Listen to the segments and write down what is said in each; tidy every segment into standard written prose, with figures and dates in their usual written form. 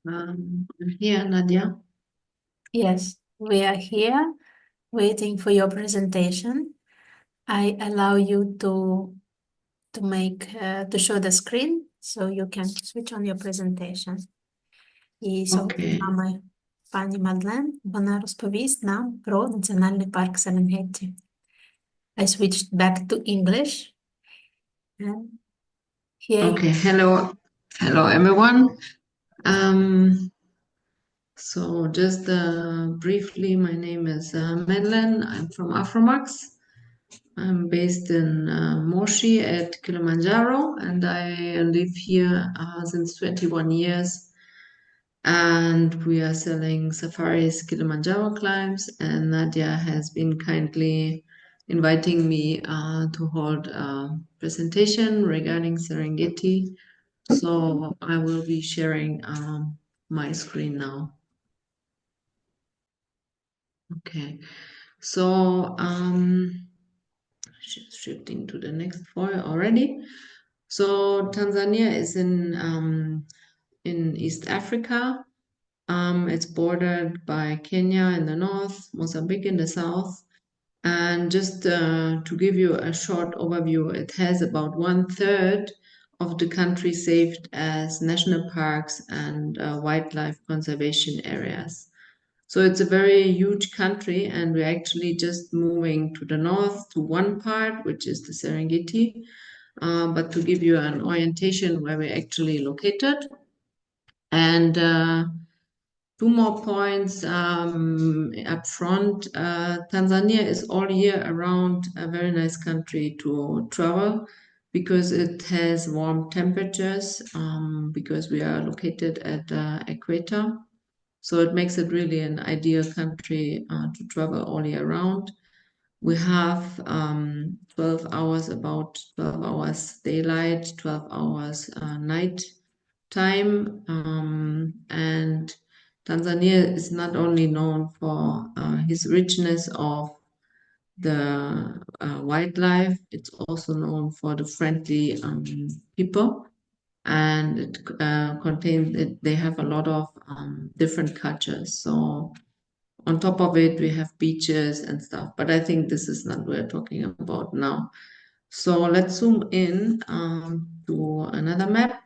I'm here, Nadia. Yes, we are here waiting for your presentation. I allow you to show the screen so you can switch on your presentation. І сьогодні з нами пані Мадлен, вона розповість нам про Національний парк Серенгеті. I switched back to English. And here Okay, hello everyone. So just briefly, my name is Madeleine. I'm from Afromax. I'm based in Moshi at Kilimanjaro, and I live here since 21 years. And we are selling safaris, Kilimanjaro climbs, and Nadia has been kindly inviting me to hold a presentation regarding Serengeti. So I will be sharing my screen now. Okay, so shifting to the next foil already. So Tanzania is in East Africa. It's bordered by Kenya in the north, Mozambique in the south. And just to give you a short overview, it has about 1/3 of the country saved as national parks and wildlife conservation areas. So it's a very huge country, and we're actually just moving to the north to one part, which is the Serengeti. But to give you an orientation where we're actually located. And two more points up front. Tanzania is all year around a very nice country to travel because it has warm temperatures, because we are located at the equator. So it makes it really an ideal country to travel all year round. We have 12 hours, about 12 hours daylight, 12 hours night time, and Tanzania is not only known for his richness of the wildlife, it's also known for the friendly people, and it contains, they have a lot of different cultures. So on top of it, we have beaches and stuff, but I think this is not what we're talking about now. So let's zoom in to another map.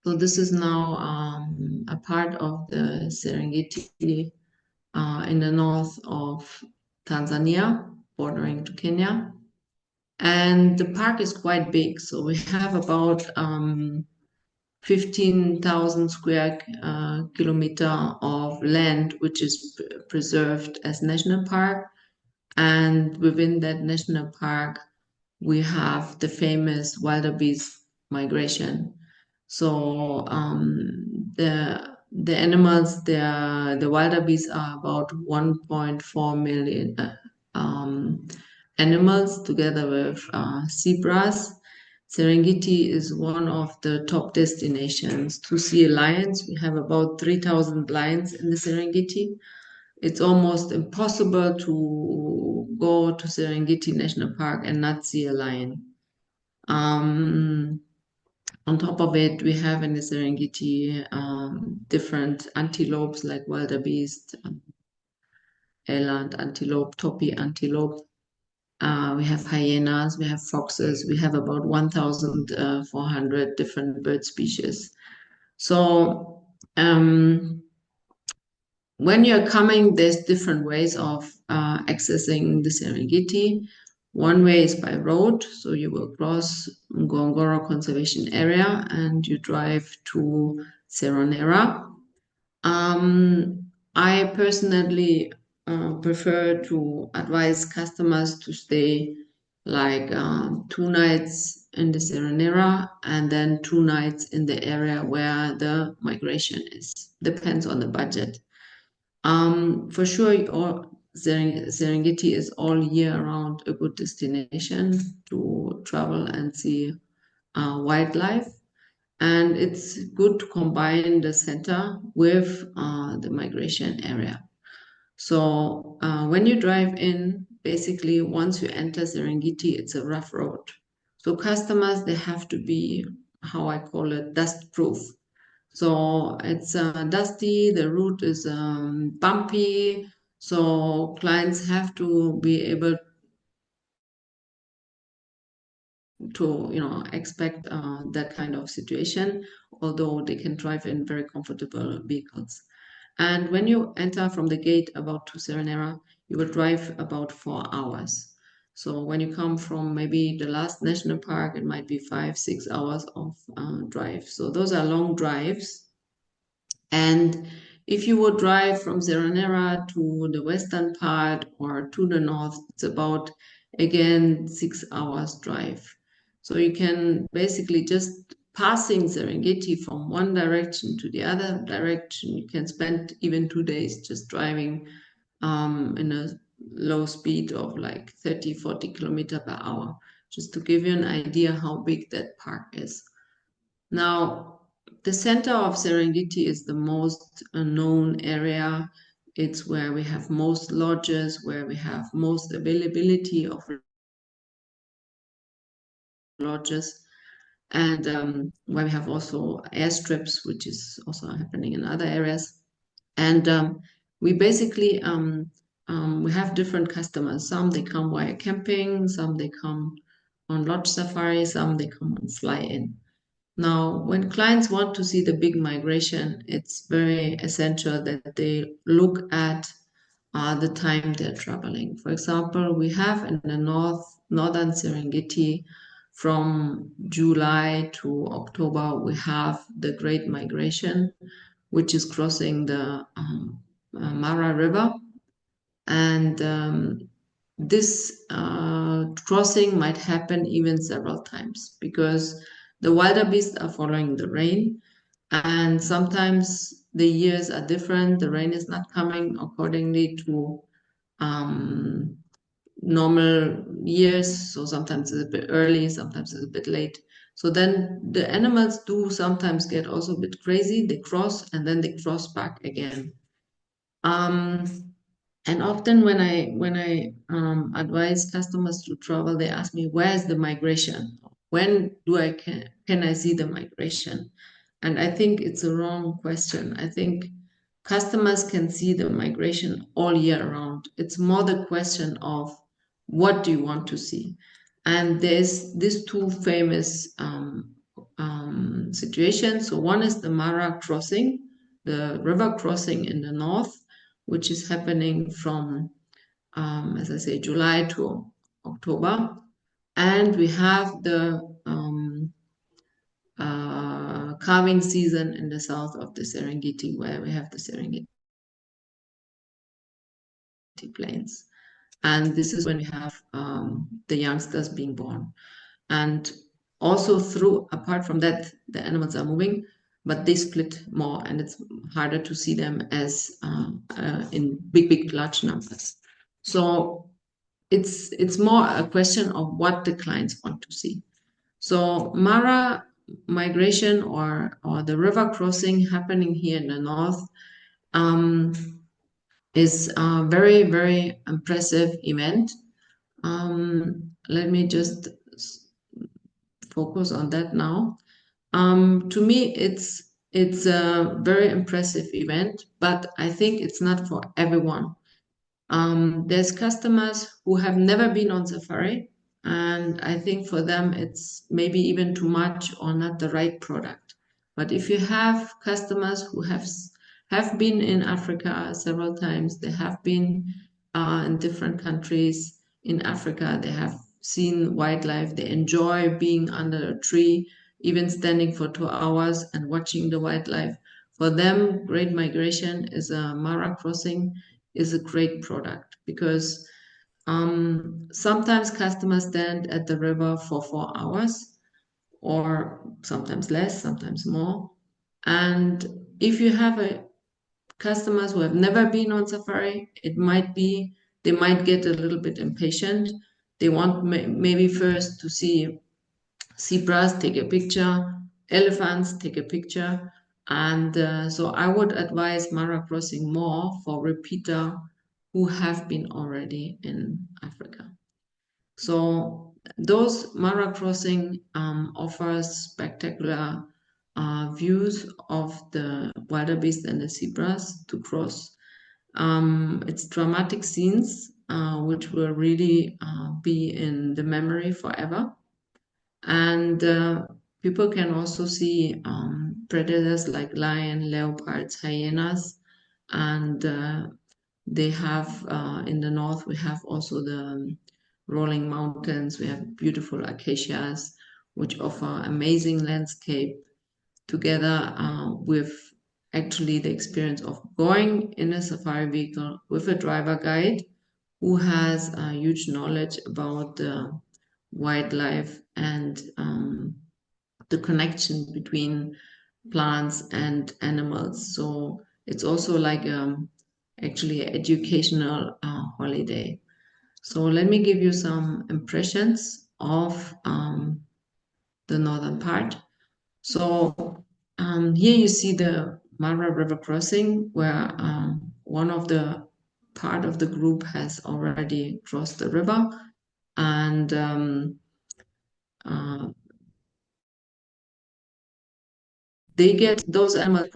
So this is now a part of the Serengeti in the north of Tanzania, bordering to Kenya. And the park is quite big. So we have about 15,000 square kilometer of land, which is preserved as national park. And within that national park, we have the famous wildebeest migration. So the animals, the wildebeest are about 1.4 million animals together with zebras. Serengeti is one of the top destinations to see lions. We have about 3,000 lions in the Serengeti. It's almost impossible to go to Serengeti National Park and not see a lion. On top of it, we have in the Serengeti different antelopes like wildebeest, eland antelope, topi antelope. We have hyenas, we have foxes, we have about 1,400 different bird species. So when you're coming, there's different ways of accessing the Serengeti. One way is by road, so you will cross Ngorongoro Conservation Area and you drive to Seronera. I personally prefer to advise customers to stay like 2 nights in the Seronera and then 2 nights in the area where the migration is. Depends on the budget. For sure, Serengeti is all year round a good destination to travel and see wildlife. And it's good to combine the center with the migration area. So when you drive in, basically once you enter Serengeti, it's a rough road. So customers, they have to be how I call it, dust proof. So it's dusty, the route is bumpy, so clients have to be able to, you know, expect that kind of situation, although they can drive in very comfortable vehicles. And when you enter from the gate about to Serenera, you will drive about 4 hours. So when you come from maybe the last national park, it might be 5-6 hours of drive. So those are long drives. And if you would drive from Serenera to the western part or to the north, it's about, again, 6 hours drive. So you can basically just passing Serengeti from one direction to the other direction. You can spend even 2 days just driving in a low speed of like 30-40 kilometers per hour, just to give you an idea how big that park is. Now, the center of Serengeti is the most known area. It's where we have most lodges, where we have most availability of lodges, and where we have also airstrips, which is also happening in other areas. And we basically we have different customers. Some they come via camping, some they come on lodge safari, some they come on fly-in. Now, when clients want to see the big migration, it's very essential that they look at the time they're traveling. For example, we have in the northern Serengeti, from July to October, we have the Great Migration, which is crossing the Mara River. And this crossing might happen even several times because the wildebeests are following the rain, and sometimes the years are different. The rain is not coming accordingly to normal years, so sometimes it's a bit early, sometimes it's a bit late. So then the animals do sometimes get also a bit crazy. They cross and then they cross back again. And often when I advise customers to travel, they ask me, where's the migration? When can I see the migration? And I think it's a wrong question. I think customers can see the migration all year round. It's more the question of what do you want to see? And there's these two famous situations. So one is the Mara crossing, the river crossing in the north, which is happening from, as I say, July to October. And we have the calving season in the south of the Serengeti, where we have the Serengeti plains. And this is when we have the youngsters being born. And also apart from that, the animals are moving, but they split more, and it's harder to see them as in big, large numbers. So it's more a question of what the clients want to see. So Mara migration or the river crossing happening here in the north is a very, very impressive event. Let me just focus on that now. To me, it's a very impressive event, but I think it's not for everyone. There's customers who have never been on safari, and I think for them it's maybe even too much or not the right product. But if you have customers who have been in Africa several times, they have been in different countries in Africa, they have seen wildlife, they enjoy being under a tree, even standing for 2 hours and watching the wildlife. For them, Great Migration is a Mara crossing is a great product because sometimes customers stand at the river for 4 hours, or sometimes less, sometimes more. And if you have customers who have never been on safari, it might be they might get a little bit impatient. They want maybe first to see zebras, take a picture, elephants, take a picture. And so I would advise Mara crossing more for repeater who have been already in Africa. So those Mara crossing offers spectacular views of the wildebeest and the zebras to cross. It's dramatic scenes which will really be in the memory forever. And people can also see predators like lion, leopards, hyenas, and they have in the north we have also the rolling mountains. We have beautiful acacias which offer amazing landscape together with actually the experience of going in a safari vehicle with a driver guide who has a huge knowledge about the wildlife and the connection between plants and animals. So it's also like actually an educational holiday. So let me give you some impressions of the northern part. So here you see the Mara River crossing, where one of the part of the group has already crossed the river, and they get those animals.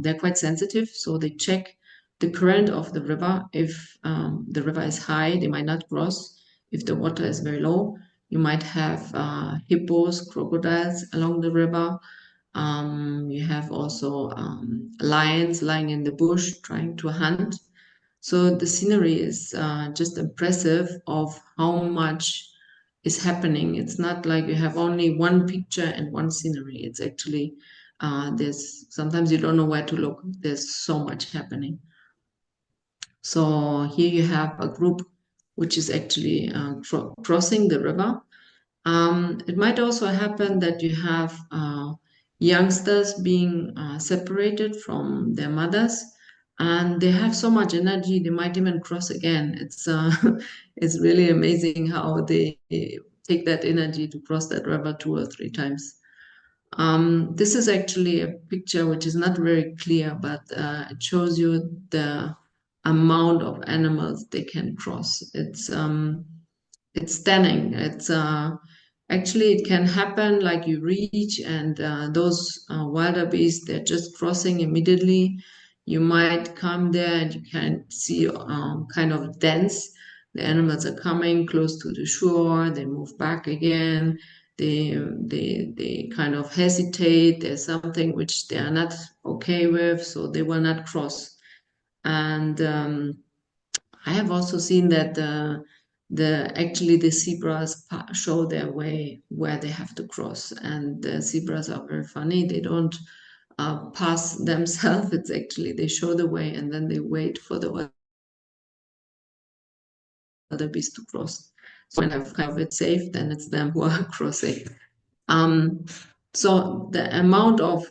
They're quite sensitive, so they check the current of the river. If the river is high, they might not cross. If the water is very low, you might have hippos, crocodiles along the river. You have also lions lying in the bush trying to hunt. So the scenery is just impressive of how much is happening. It's not like you have only one picture and one scenery. It's actually, there's sometimes you don't know where to look. There's so much happening. So here you have a group which is actually crossing the river. It might also happen that you have youngsters being separated from their mothers, and they have so much energy they might even cross again. It's it's really amazing how they take that energy to cross that river 2 or 3 times. This is actually a picture which is not very clear, but it shows you the amount of animals they can cross. It's stunning. It's actually, it can happen like you reach and those wildebeest, they're just crossing immediately. You might come there and you can see kind of dense. The animals are coming close to the shore. They move back again. They kind of hesitate. There's something which they are not okay with, so they will not cross. And I have also seen that actually the zebras show their way where they have to cross, and the zebras are very funny. They don't pass themselves. It's actually they show the way and then they wait for the other beast to cross. So when I've kind of it safe, then it's them who are crossing. So the amount of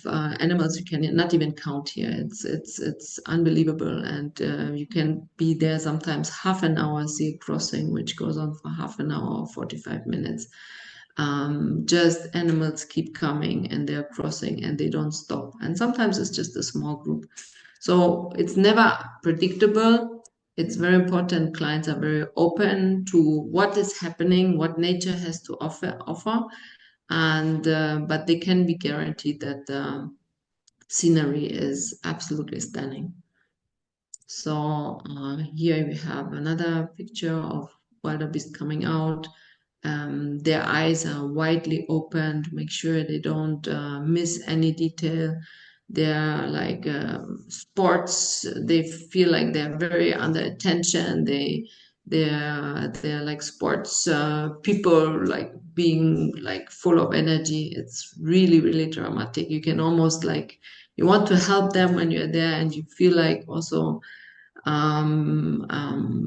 animals you can not even count here. It's unbelievable, and you can be there sometimes half an hour, see a crossing which goes on for half an hour or 45 minutes. Just animals keep coming and they're crossing and they don't stop. And sometimes it's just a small group. So it's never predictable. It's very important. Clients are very open to what is happening, what nature has to offer. And but they can be guaranteed that the scenery is absolutely stunning. So here we have another picture of wildebeest coming out. Their eyes are widely open to make sure they don't miss any detail. They're like sports. They feel like they're very under attention. They're like sports people, like being like full of energy. It's really, really dramatic. You can almost like, you want to help them when you're there, and you feel like also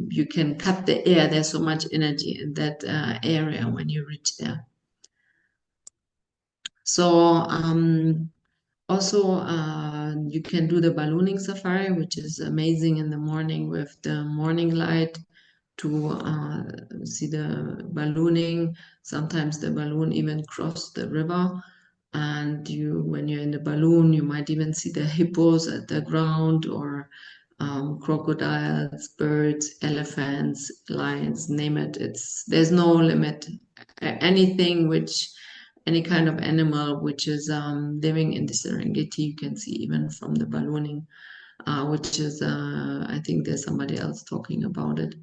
you can cut the air. There's so much energy in that area when you reach there. So also, you can do the ballooning safari, which is amazing in the morning with the morning light to see the ballooning. Sometimes the balloon even cross the river, and when you're in the balloon, you might even see the hippos at the ground, or crocodiles, birds, elephants, lions, name it. There's no limit. Anything any kind of animal which is living in the Serengeti, you can see even from the ballooning, which is, I think there's somebody else talking about it.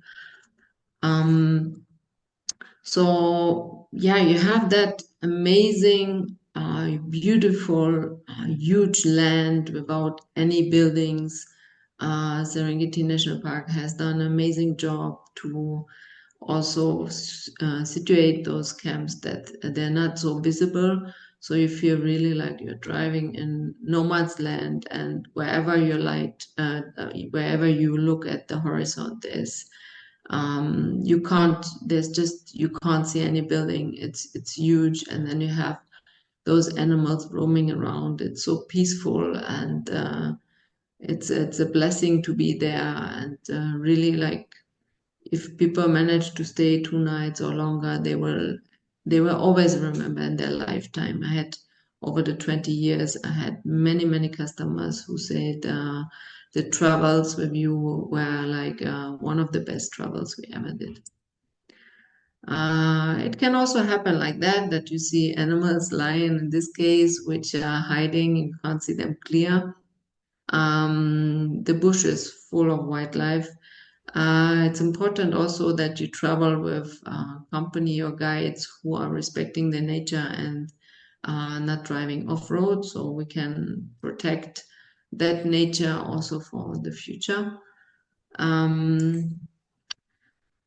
So yeah, you have that amazing, beautiful, huge land without any buildings. Serengeti National Park has done an amazing job to also situate those camps that they're not so visible. So you feel really like you're driving in no man's land, and wherever you wherever you look at the horizon, you can't see any building. It's huge, and then you have those animals roaming around. It's so peaceful, and it's a blessing to be there. And really, like, if people manage to stay 2 nights or longer, they will always remember in their lifetime. I had, over the 20 years, I had many customers who said the travels with you were like one of the best travels we ever did. It can also happen like that you see animals, lion in this case, which are hiding, you can't see them clear. The bush is full of wildlife. It's important also that you travel with company or guides who are respecting the nature and not driving off-road, so we can protect that nature also for the future.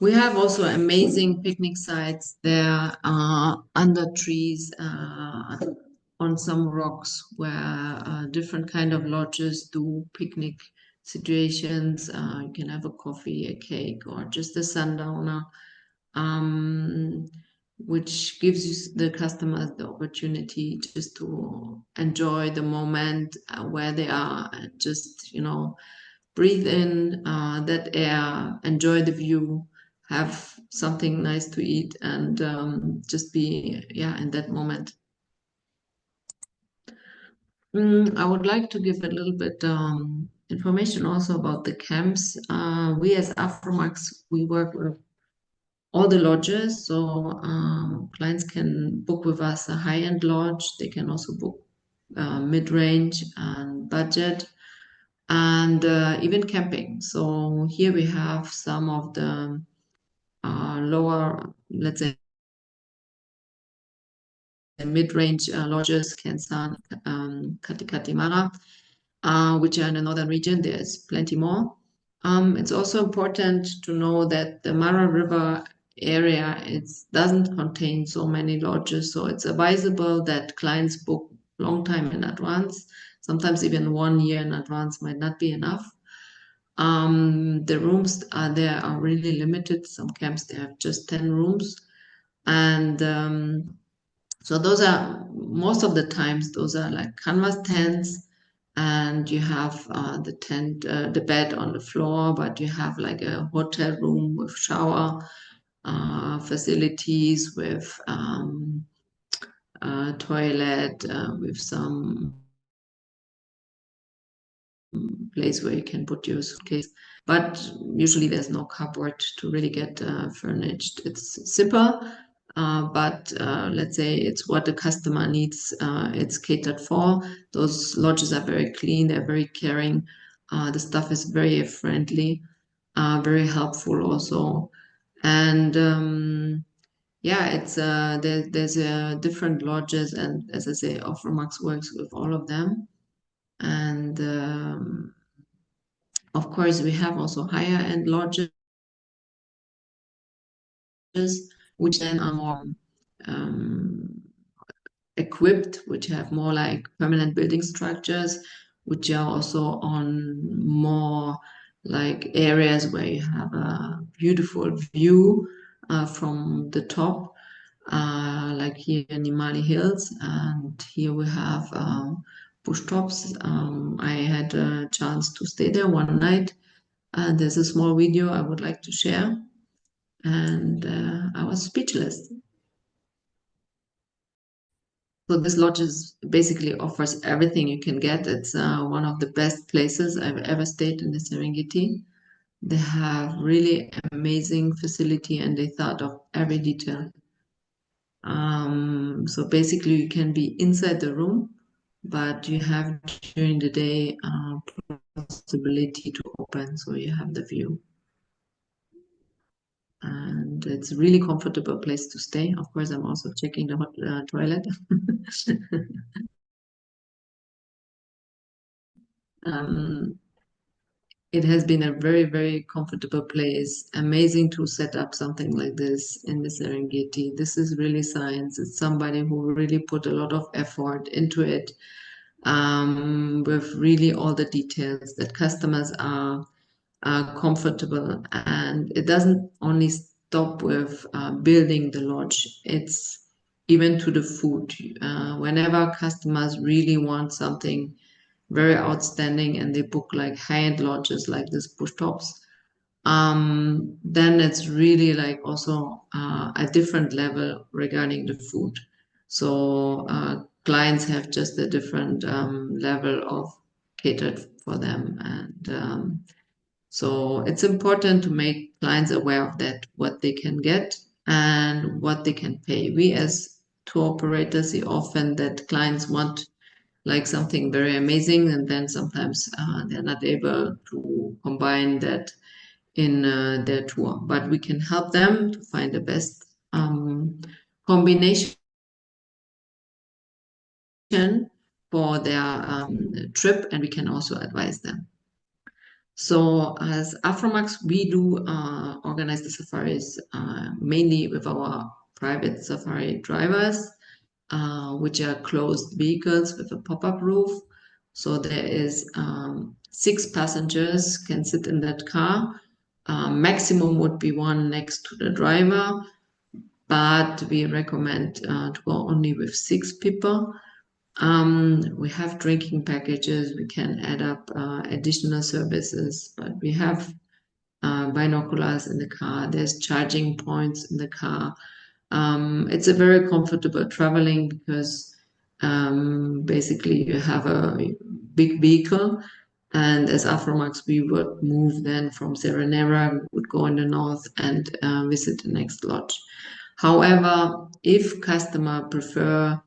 We have also amazing picnic sites there under trees, on some rocks, where different kind of lodges do picnic situations. You can have a coffee, a cake, or just a sundowner, which gives you the customers the opportunity just to enjoy the moment where they are, and just, breathe in that air, enjoy the view, have something nice to eat, and just be in that moment. I would like to give a little bit information also about the camps. We as Afromax, we work with all the lodges, so clients can book with us a high-end lodge. They can also book mid-range and budget, and even camping. So here we have some of the lower, let's say, mid-range lodges, Kensan, Katikati Mara, which are in the northern region. There's plenty more. It's also important to know that the Mara River area, doesn't contain so many lodges, so it's advisable that clients book long time in advance. Sometimes even 1 year in advance might not be enough. The rooms there are really limited. Some camps, they have just 10 rooms, and so those are, most of the times, those are like canvas tents, and you have the tent, the bed on the floor, but you have like a hotel room with shower facilities, with toilet, with some place where you can put your suitcase. But usually there's no cupboard to really get furnished. It's simple, but let's say it's what the customer needs. It's catered for. Those lodges are very clean. They're very caring. The staff is very friendly, very helpful also. And it's there's different lodges, and as I say, Offermax works with all of them. And of course, we have also higher end lodges, which then are more equipped, which have more like permanent building structures, which are also on more like areas where you have a beautiful view from the top, like here in Nimali Hills. And here we have bush tops. I had a chance to stay there 1 night. There's a small video I would like to share, and I was speechless. So this lodge basically offers everything you can get. It's one of the best places I've ever stayed in the Serengeti. They have really amazing facility and they thought of every detail. So basically you can be inside the room, but you have during the day possibility to open, so you have the view. And it's a really comfortable place to stay. Of course, I'm also checking the hot toilet. It has been a very, very comfortable place. Amazing to set up something like this in the Serengeti. This is really science. It's somebody who really put a lot of effort into it, with really all the details that customers are comfortable. And it doesn't only stop with building the lodge. It's even to the food. Whenever customers really want something very outstanding and they book like high-end lodges like this push tops, then it's really like also a different level regarding the food. So clients have just a different level of catered for them. And so it's important to make clients aware of that, what they can get and what they can pay. We as tour operators see often that clients want like something very amazing, and then sometimes they're not able to combine that in their tour. But we can help them to find the best combination for their trip, and we can also advise them. So as Afromax, we do organize the safaris mainly with our private safari drivers, which are closed vehicles with a pop-up roof. So there is 6 passengers can sit in that car. Maximum would be 1 next to the driver, but we recommend to go only with 6 people. We have drinking packages. We can add up additional services, but we have binoculars in the car. There's charging points in the car. It's a very comfortable traveling because basically you have a big vehicle, and as Afromax we would move then from Serenera, we would go in the north and visit the next lodge. However, if customer prefer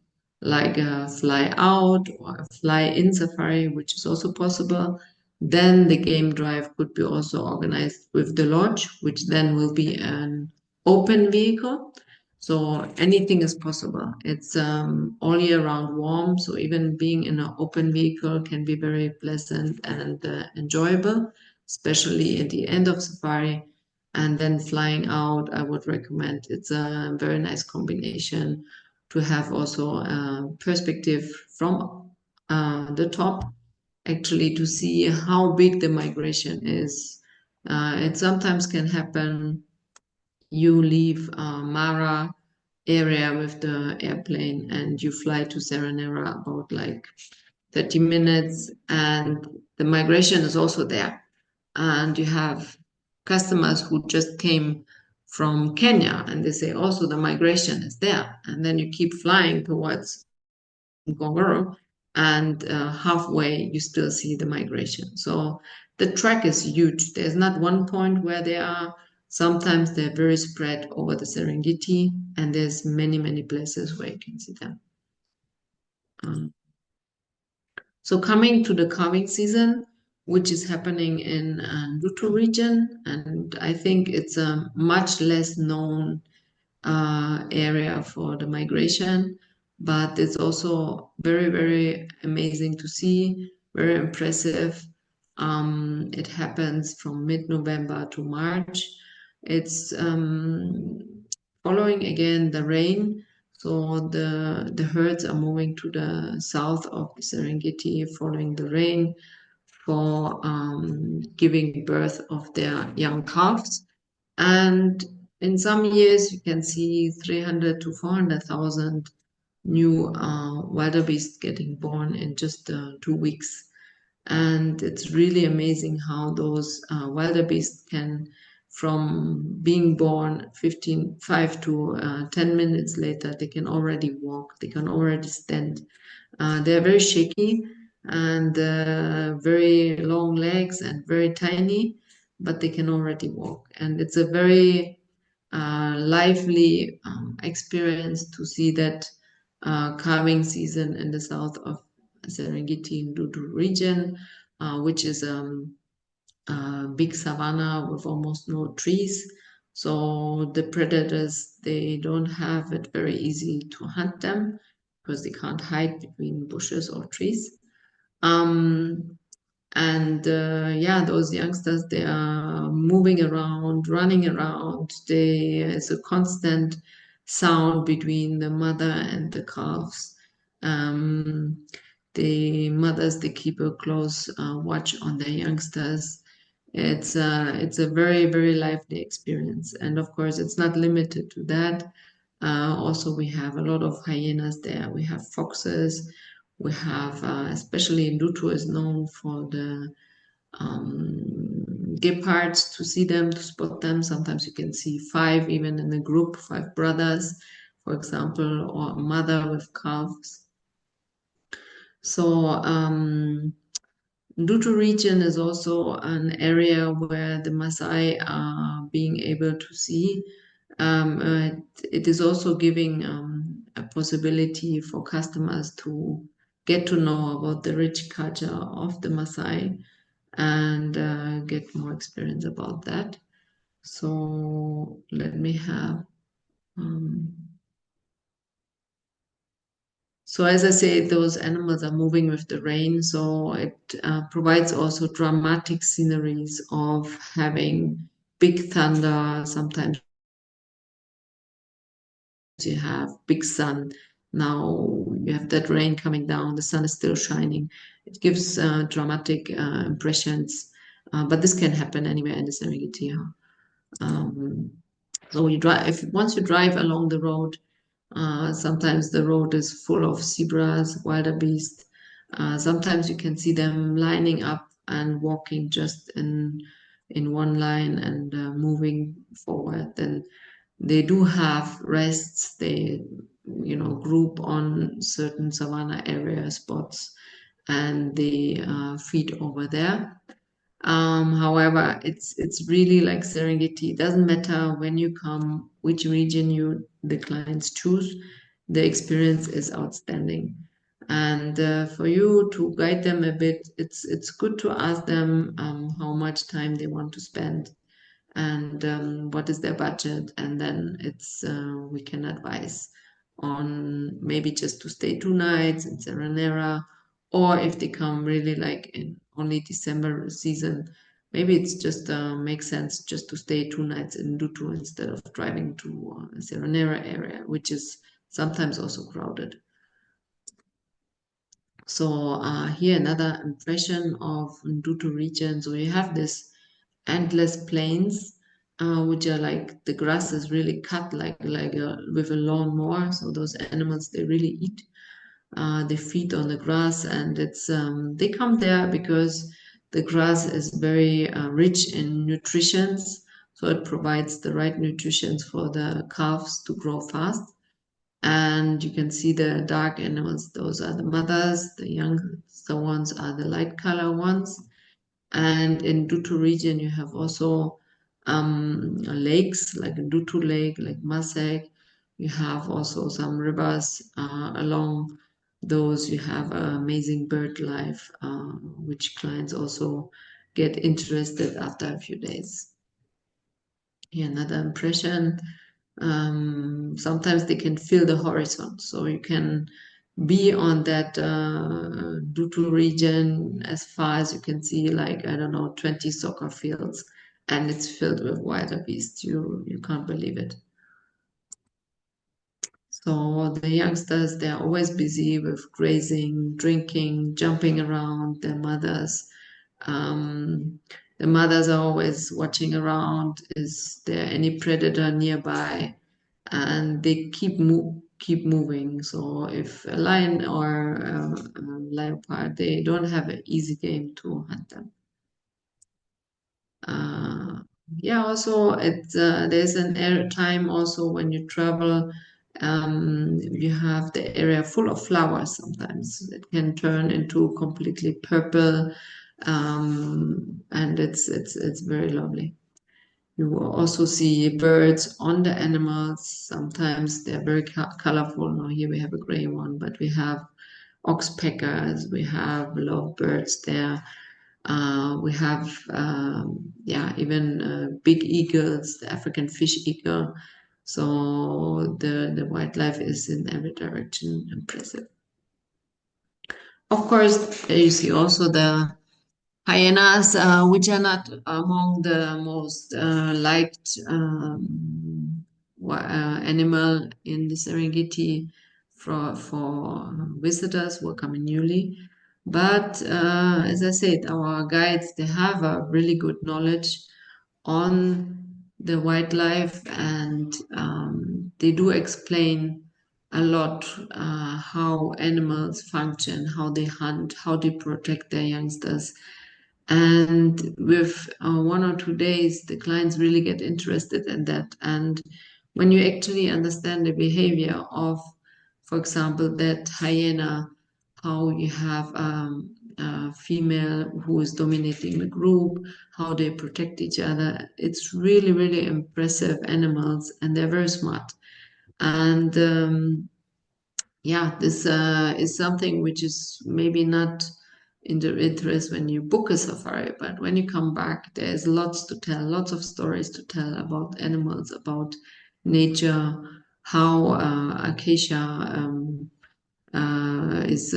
like a fly out or a fly in safari, which is also possible, then the game drive could be also organized with the lodge, which then will be an open vehicle. So anything is possible. It's all year round warm. So even being in an open vehicle can be very pleasant and enjoyable, especially at the end of safari. And then flying out, I would recommend. It's a very nice combination to have also a perspective from the top, actually to see how big the migration is. It sometimes can happen. You leave Mara area with the airplane and you fly to Serenera about like 30 minutes, and the migration is also there. And you have customers who just came from Kenya and they say also the migration is there. And then you keep flying towards Ngorongoro, and halfway you still see the migration. So the track is huge. There's not one point where they are. Sometimes they're very spread over the Serengeti, and there's many, many places where you can see them. So coming to the calving season, which is happening in Lutu region, and I think it's a much less known area for the migration, but it's also very, very amazing to see, very impressive. It happens from mid-November to March. It's following again the rain. So the herds are moving to the south of the Serengeti following the rain for giving birth of their young calves. And in some years, you can see 300 to 400,000 new wildebeests getting born in just 2 weeks. And it's really amazing how those wildebeests can from being born 5 to 10 minutes later, they can already walk, they can already stand. They're very shaky and very long legs and very tiny, but they can already walk. And it's a very lively experience to see that calving season in the south of Serengeti Ndutu region, which is big savanna with almost no trees. So the predators, they don't have it very easy to hunt them because they can't hide between bushes or trees. Yeah, those youngsters, they are moving around, running around. There's a constant sound between the mother and the calves. The mothers, they keep a close watch on their youngsters. It's a very, very lively experience. And of course, it's not limited to that. Also, we have a lot of hyenas there. We have foxes. We have, especially Ndutu is known for the gepards, to see them, to spot them. Sometimes you can see 5 even in a group, 5 brothers, for example, or a mother with calves. So Ndutu region is also an area where the Maasai are being able to see. It is also giving a possibility for customers to get to know about the rich culture of the Maasai and get more experience about that. So let me have... So as I say, those animals are moving with the rain, so it provides also dramatic sceneries of having big thunder. Sometimes you have big sun. Now you have that rain coming down, the sun is still shining. It gives dramatic impressions, but this can happen anywhere in the Serengeti. So you drive, once you drive along the road, sometimes the road is full of zebras, wildebeest. Sometimes you can see them lining up and walking just in one line and moving forward. Then they do have rests. They, group on certain savanna area spots, and they feed over there. However, it's really like Serengeti. It doesn't matter when you come, which region the clients choose, the experience is outstanding. And for you to guide them a bit, it's good to ask them how much time they want to spend and what is their budget, and then we can advise on maybe just to stay 2 nights in Serenera, or if they come really like in only December season, maybe it's just makes sense just to stay 2 nights in Ndutu instead of driving to Serenera area, which is sometimes also crowded. So here another impression of Ndutu region. So you have this endless plains, which are like the grass is really cut with a lawnmower. So those animals, they really eat. They feed on the grass, and they come there because the grass is very rich in nutrients. So it provides the right nutrients for the calves to grow fast. And you can see the dark animals. Those are the mothers. The youngster ones are the light color ones. And in Ndutu region, you have also lakes, like Ndutu Lake, like Masek. You have also some rivers along those. You have amazing bird life, which clients also get interested after a few days. Here, another impression. Sometimes they can feel the horizon, so you can be on that Ndutu region as far as you can see, like, I don't know, 20 soccer fields, and it's filled with wildebeest. You can't believe it. So the youngsters, they're always busy with grazing, drinking, jumping around their mothers. The mothers are always watching around. Is there any predator nearby? And they keep moving. So if a lion or a leopard, they don't have an easy game to hunt them. yeah, also it's there's an time also when you travel, you have the area full of flowers. Sometimes it can turn into completely purple, and it's very lovely. You will also see birds on the animals. Sometimes they're very colorful. Now here we have a gray one, but we have oxpeckers, we have lovebirds there. We have, yeah, even big eagles, the African fish eagle. So the wildlife is in every direction impressive. Of course, you see also the hyenas, which are not among the most liked animal in the Serengeti for visitors who are coming newly. But as I said, our guides, they have a really good knowledge on the wildlife, and they do explain a lot how animals function, how they hunt, how they protect their youngsters. And with 1 or 2 days, the clients really get interested in that. And when you actually understand the behavior of, for example, that hyena, how you have a female who is dominating the group, how they protect each other, it's really, really impressive animals, and they're very smart. And yeah, this is something which is maybe not in the interest when you book a safari, but when you come back, there's lots to tell, lots of stories to tell about animals, about nature, how acacia is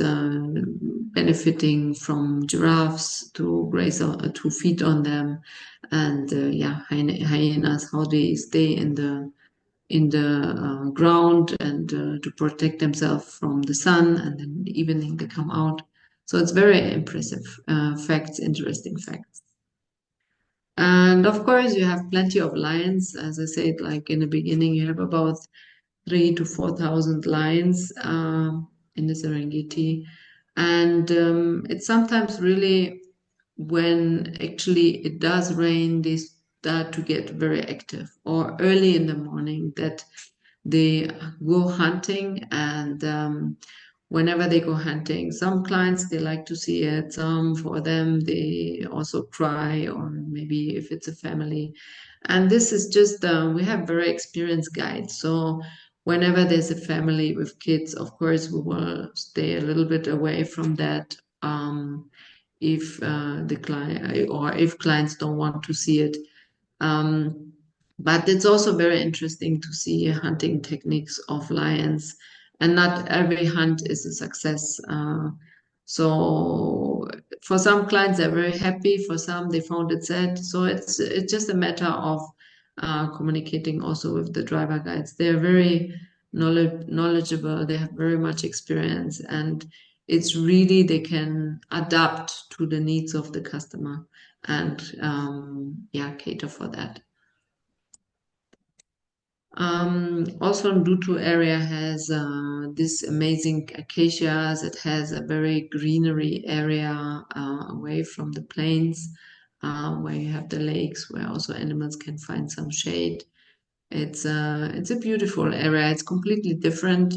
benefiting from giraffes to graze to feed on them, and yeah, hyenas, how they stay in the ground and to protect themselves from the sun, and then in the evening they come out. So it's very impressive facts, interesting facts. And of course, you have plenty of lions. As I said, like in the beginning, you have about 3,000 to 4,000 lions in the Serengeti. And it's sometimes really, when actually it does rain, they start to get very active, or early in the morning that they go hunting. And whenever they go hunting, some clients, they like to see it, some for them they also cry, or maybe if it's a family. And this is just we have very experienced guides, so whenever there's a family with kids, of course we will stay a little bit away from that, if the client, or if clients don't want to see it. But it's also very interesting to see hunting techniques of lions, and not every hunt is a success. So for some clients, they're very happy. For some, they found it sad. So it's just a matter of communicating also with the driver guides. They're very knowledgeable. They have very much experience, and it's really, they can adapt to the needs of the customer, and yeah, cater for that. Also, Ndutu area has this amazing acacias. It has a very greenery area away from the plains, where you have the lakes, where also animals can find some shade. It's a beautiful area. It's completely different.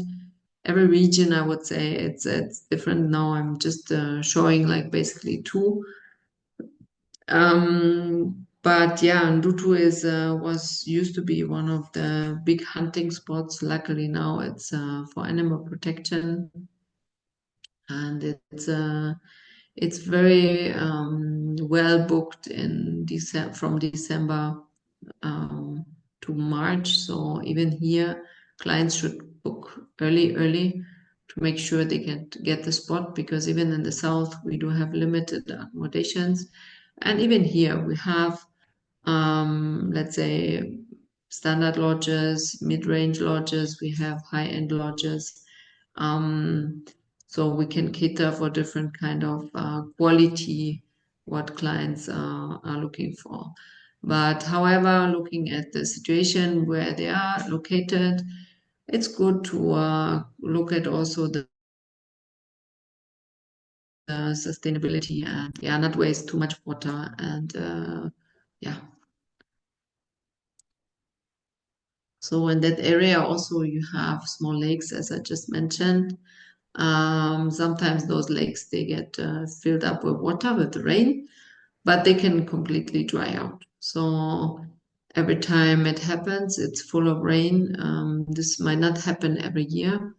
Every region, I would say, it's different. Now I'm just showing like basically two. But yeah, Ndutu is was used to be one of the big hunting spots. Luckily now it's for animal protection, and it's very well booked in from December to March. So even here, clients should book early to make sure they can get the spot, because even in the south we do have limited accommodations. And even here we have, let's say, standard lodges, mid-range lodges, we have high-end lodges. So we can cater for different kind of quality, what clients are looking for. But however, looking at the situation where they are located, it's good to look at also the sustainability, and yeah, not waste too much water, and yeah, So in that area also you have small lakes, as I just mentioned. Sometimes those lakes, they get filled up with water with the rain, but they can completely dry out. So every time it happens, it's full of rain. This might not happen every year.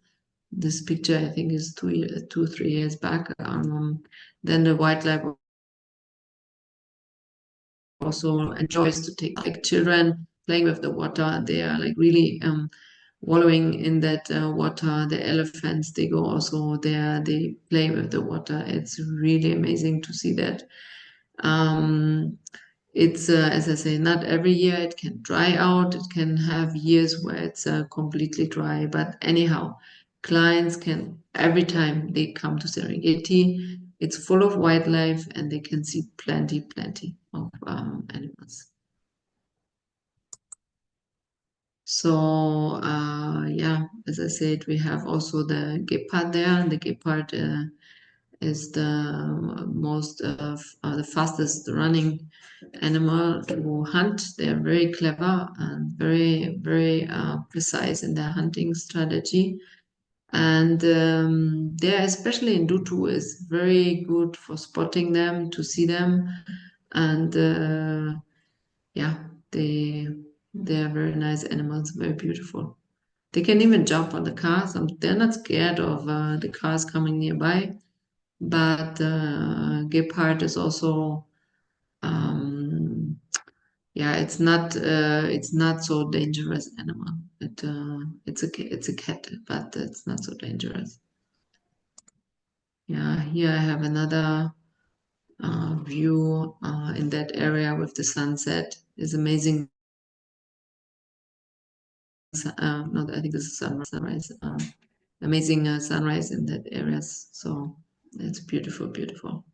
This picture, I think, is 3 years back. Then the wildlife also enjoys to take like children playing with the water. They are like really wallowing in that water. The elephants, they go also there, they play with the water. It's really amazing to see that. It's, as I say, not every year it can dry out. It can have years where it's completely dry. But anyhow, clients can, every time they come to Serengeti, it's full of wildlife and they can see plenty of animals. So, yeah, as I said, we have also the gepard there. The gepard is the most the fastest running animal to hunt. They're very clever and very precise in their hunting strategy. And there, especially in Dutu, is very good for spotting them, to see them. And yeah, they are very nice animals, very beautiful. They can even jump on the cars. They're not scared of the cars coming nearby. But gepard is also, yeah, it's not so dangerous animal. It's a cat, but it's not so dangerous. Yeah, here I have another view in that area with the sunset. It's amazing. No, I think this is sunrise. Amazing sunrise in that area. So it's beautiful.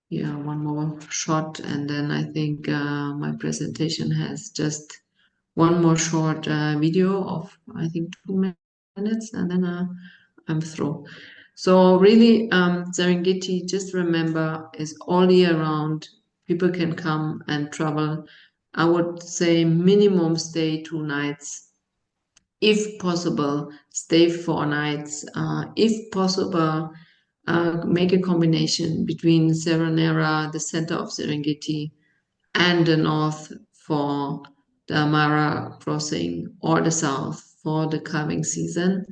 Yeah, one more shot, and then I think my presentation has just one more short video of, I think, 2 minutes, and then I'm through. So really, Serengeti, just remember, is all year round. People can come and travel. I would say minimum stay 2 nights. If possible, stay 4 nights. If possible, make a combination between Serenera, the center of Serengeti, and the north for the Mara crossing, or the south for the calving season.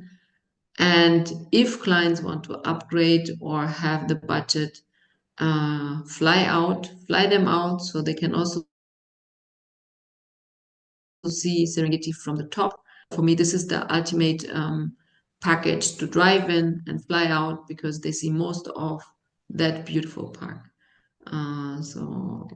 And if clients want to upgrade or have the budget, fly them out so they can also see Serengeti from the top. For me, this is the ultimate package to drive in and fly out, because they see most of that beautiful park. So